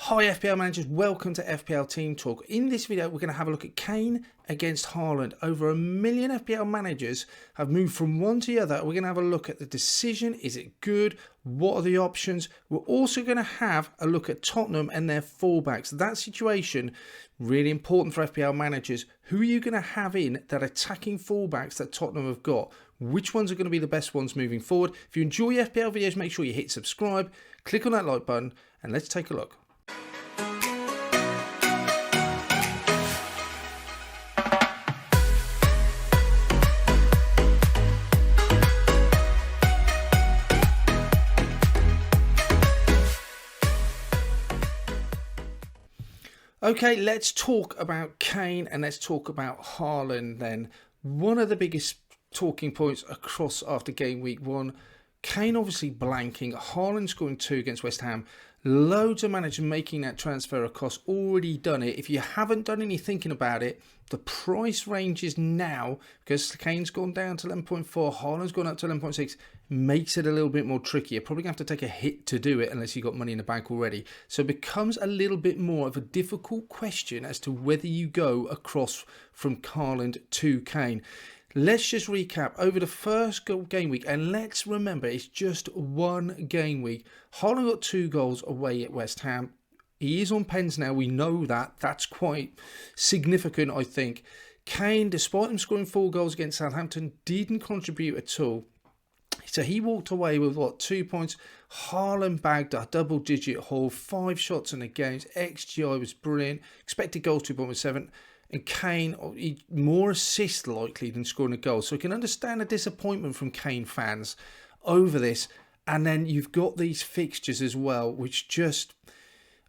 Hi FPL managers, welcome to FPL Team Talk. In this video we're going to have a look at Kane against Haaland. Over 1 million FPL managers have moved from one to the other. We're going to have a look at the decision. Is it good? What are the options? We're also going to have a look at Tottenham and their fullbacks. That situation, really important for FPL managers. Who are you going to have in that attacking fullbacks that Tottenham have got? Which ones are going to be the best ones moving forward? If you enjoy FPL videos, make sure you hit subscribe, click on that like button, and let's take a look. Okay, let's talk about Kane and let's talk about Haaland then. One of the biggest talking points across after game week 1, Kane obviously blanking, Haaland scoring 2 against West Ham. Loads of managers making that transfer across, already done it. If you haven't done any thinking about it, the price range is now, because Kane's gone down to 11.4, Haaland's gone up to 11.6, makes it a little bit more tricky. You're probably going to have to take a hit to do it unless you've got money in the bank already. So it becomes a little bit more of a difficult question as to whether you go across from Haaland to Kane. Let's just recap over the first game week, and let's remember it's just one game week. Haaland got 2 goals away at West Ham. He is on pens now, we know that. That's quite significant, I think. Kane, despite him scoring 4 goals against Southampton, didn't contribute at all. So he walked away with, 2 points. Haaland bagged a double-digit haul, 5 shots in the games. XGI was brilliant. Expected goals 2.7. And Kane, more assists likely than scoring a goal. So I can understand the disappointment from Kane fans over this. And then you've got these fixtures as well, which just,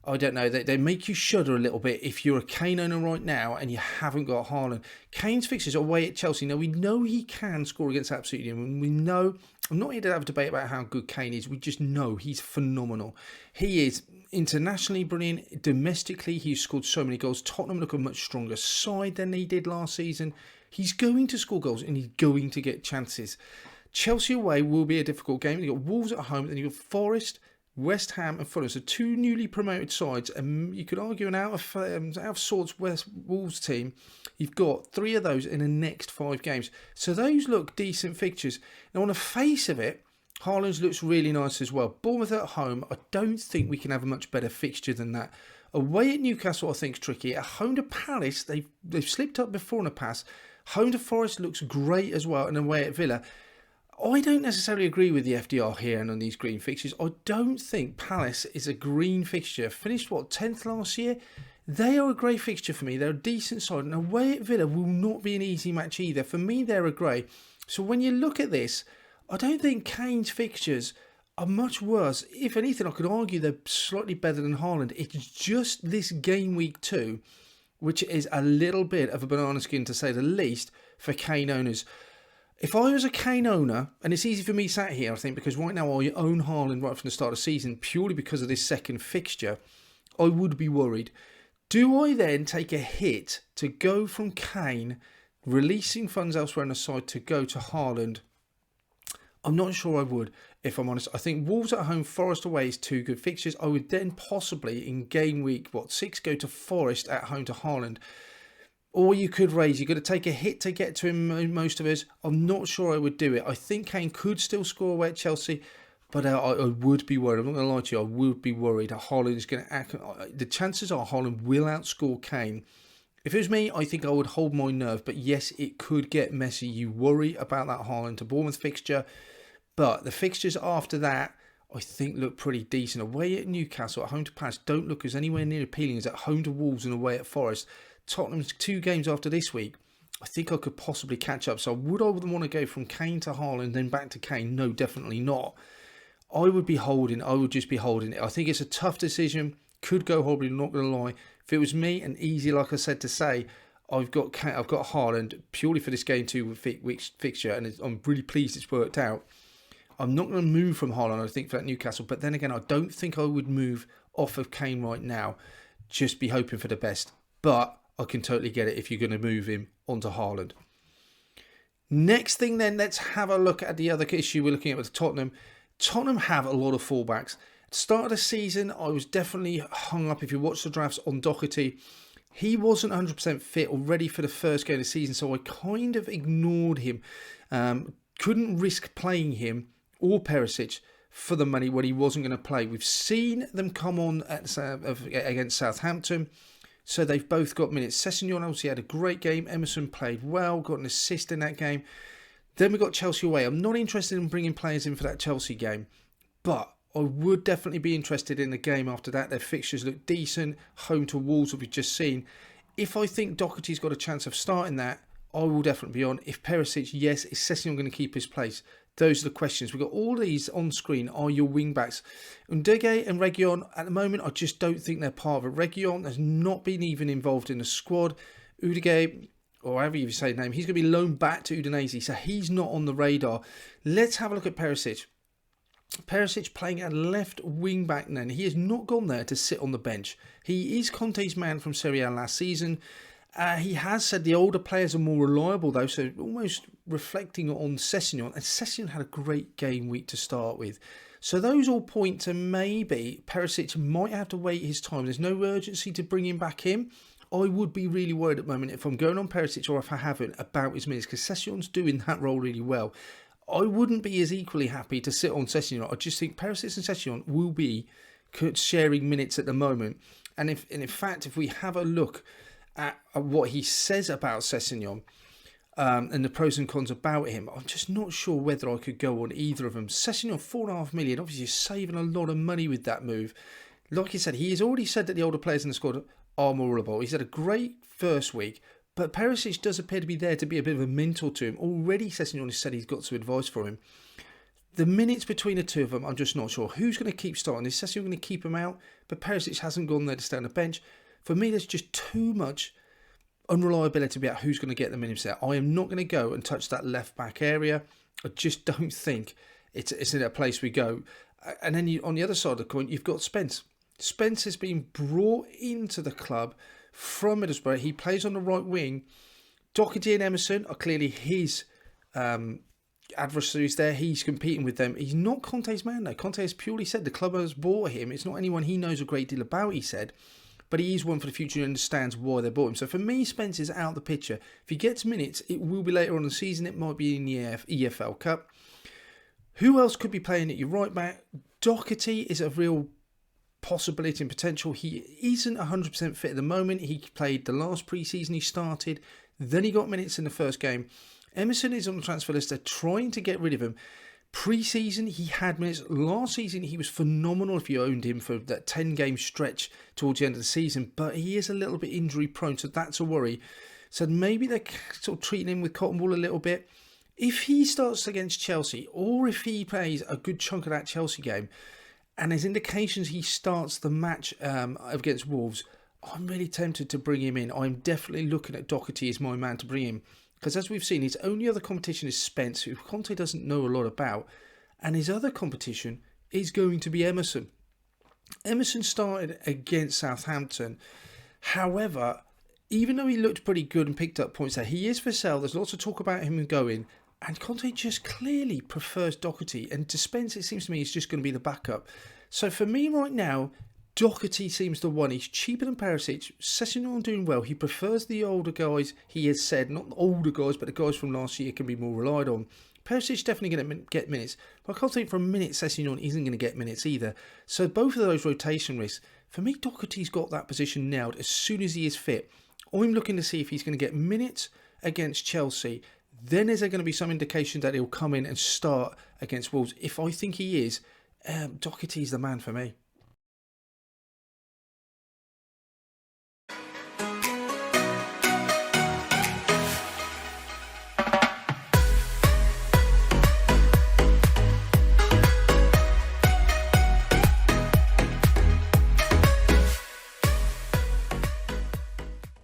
I don't know, they make you shudder a little bit if you're a Kane owner right now and you haven't got Haaland. Kane's fixtures are away at Chelsea. Now, we know he can score against absolutely anyone. We know, I'm not here to have a debate about how good Kane is. We just know he's phenomenal. He is internationally brilliant. Domestically, he's scored so many goals. Tottenham look a much stronger side than they did last season. He's going to score goals and he's going to get chances. Chelsea away will be a difficult game. You've got Wolves at home, then you've got Forest, West Ham and Fulham. So 2 newly promoted sides, and you could argue an out of sorts Wolves team. You've got 3 of those in the next 5 games. So those look decent fixtures. Now on the face of it, Haaland's looks really nice as well. Bournemouth at home, I don't think we can have a much better fixture than that. Away at Newcastle, I think is tricky. At home to Palace, they've slipped up before in the past. Home to Forest looks great as well, and away at Villa. I don't necessarily agree with the FDR here and on these green fixtures. I don't think Palace is a green fixture. Finished, 10th last year? They are a grey fixture for me. They're a decent side. And away at Villa will not be an easy match either. For me, they're a grey. So when you look at this, I don't think Kane's fixtures are much worse. If anything, I could argue they're slightly better than Haaland. It's just this game week 2, which is a little bit of a banana skin to say the least for Kane owners. If I was a Kane owner, and it's easy for me sat here, I think, because right now I own Haaland right from the start of the season purely because of this second fixture, I would be worried. Do I then take a hit to go from Kane, releasing funds elsewhere on the side, to go to Haaland? I'm not sure I would, if I'm honest. I think Wolves at home, Forest away is 2 good fixtures. I would then possibly, in game week 6, go to Forest at home to Haaland. Or you could raise, you've got to take a hit to get to him, most of us. I'm not sure I would do it. I think Kane could still score away at Chelsea, but I would be worried. I'm not going to lie to you, I would be worried that Haaland is going to act. The chances are Haaland will outscore Kane. If it was me, I think I would hold my nerve, but yes, it could get messy. You worry about that Haaland to Bournemouth fixture, but the fixtures after that, I think look pretty decent. Away at Newcastle, at home to Palace, don't look as anywhere near appealing as at home to Wolves and away at Forest. Tottenham's 2 games after this week, I think I could possibly catch up. So would I want to go from Kane to Haaland, then back to Kane? No, definitely not. I would be holding. I would just be holding it. I think it's a tough decision. Could go horribly, not going to lie. If it was me, and easy, like I said, to say, I've got Haaland purely for this game 2 week fixture, and I'm really pleased it's worked out. I'm not going to move from Haaland, I think, for that Newcastle. But then again, I don't think I would move off of Kane right now. Just be hoping for the best. But I can totally get it if you're going to move him onto Haaland. Next thing then, let's have a look at the other issue we're looking at with Tottenham. Tottenham have a lot of fullbacks. Start of the season, I was definitely hung up, if you watch the drafts, on Doherty. He wasn't 100% fit or ready for the first game of the season, so I kind of ignored him. Couldn't risk playing him or Perisic for the money when he wasn't going to play. We've seen them come on against Southampton, so they've both got minutes. Sessegnon obviously had a great game. Emerson played well, got an assist in that game. Then we got Chelsea away. I'm not interested in bringing players in for that Chelsea game, but I would definitely be interested in the game after that. Their fixtures look decent. Home to Wolves, we've just seen. If I think Doherty's got a chance of starting that, I will definitely be on. If Perisic, yes, is Sessegnon going to keep his place? Those are the questions. We've got all these on screen are your wing-backs. Undege and Reguilon, at the moment, I just don't think they're part of it. Reguilon has not been even involved in the squad. Undege, or however you say his name, he's going to be loaned back to Udinese, so he's not on the radar. Let's have a look at Perisic. Perisic playing at left wing back then. He has not gone there to sit on the bench. He is Conte's man from Serie A last season. He has said the older players are more reliable though, so almost reflecting on Sessegnon. And Sessegnon had a great game week to start with. So those all point to maybe Perisic might have to wait his time. There's no urgency to bring him back in. I would be really worried at the moment if I'm going on Perisic or if I haven't about his minutes, because Sessegnon's doing that role really well. I wouldn't be as equally happy to sit on Sessegnon. I just think Perisic and Sessegnon will be sharing minutes at the moment. And in fact, if we have a look at what he says about Sessegnon and the pros and cons about him, I'm just not sure whether I could go on either of them. Sessegnon, $4.5 million, obviously saving a lot of money with that move. Like I said, he has already said that the older players in the squad are more reliable. He's had a great first week, but Perisic does appear to be there to be a bit of a mentor to him. Already Sessegnon has said he's got some advice for him. The minutes between the two of them, I'm just not sure. Who's going to keep starting? Is Sessegnon going to keep him out? But Perisic hasn't gone there to stay on the bench. For me, there's just too much unreliability about who's going to get the minutes there. I am not going to go and touch that left-back area. I just don't think it's in a place we go. And then on the other side of the coin, you've got Spence. Spence has been brought into the club from Middlesbrough. He plays on the right wing. Doherty and Emerson are clearly his adversaries there. He's competing with them. He's not Conte's man though. Conte has purely said the club has bought him. It's not anyone he knows a great deal about, he said. But he is one for the future and understands why they bought him. So for me, Spence is out of the picture. If he gets minutes, it will be later on in the season. It might be in the EFL Cup. Who else could be playing at your right back? Doherty is a real possibility and potential. He isn't 100% fit at the moment. He played the last pre-season he started. Then he got minutes in the first game. Emerson is on the transfer list. They're trying to get rid of him. Pre-season, he had minutes. Last season, he was phenomenal if you owned him for that 10-game stretch towards the end of the season. But he is a little bit injury-prone, so that's a worry. So maybe they're sort of treating him with cotton wool a little bit. If he starts against Chelsea, or if he plays a good chunk of that Chelsea game, and there's indications he starts the match against Wolves, I'm really tempted to bring him in. I'm definitely looking at Doherty as my man to bring him. Because as we've seen, his only other competition is Spence, who Conte doesn't know a lot about. And his other competition is going to be Emerson. Emerson started against Southampton. However, even though he looked pretty good and picked up points there, he is for sale. There's lots of talk about him going. And Conte just clearly prefers Doherty. And to Spence, it seems to me, he's just going to be the backup. So for me right now, Doherty seems the one. He's cheaper than Perisic. Sessegnon doing well. He prefers the older guys. He has said, not the older guys, but the guys from last year can be more relied on. Perisic definitely going to get minutes. But I can't think for a minute Sessegnon isn't going to get minutes either. So both of those rotation risks. For me, Doherty's got that position nailed as soon as he is fit. I'm looking to see if he's going to get minutes against Chelsea. Then is there going to be some indication that he'll come in and start against Wolves? If I think he is, Doherty's the man for me.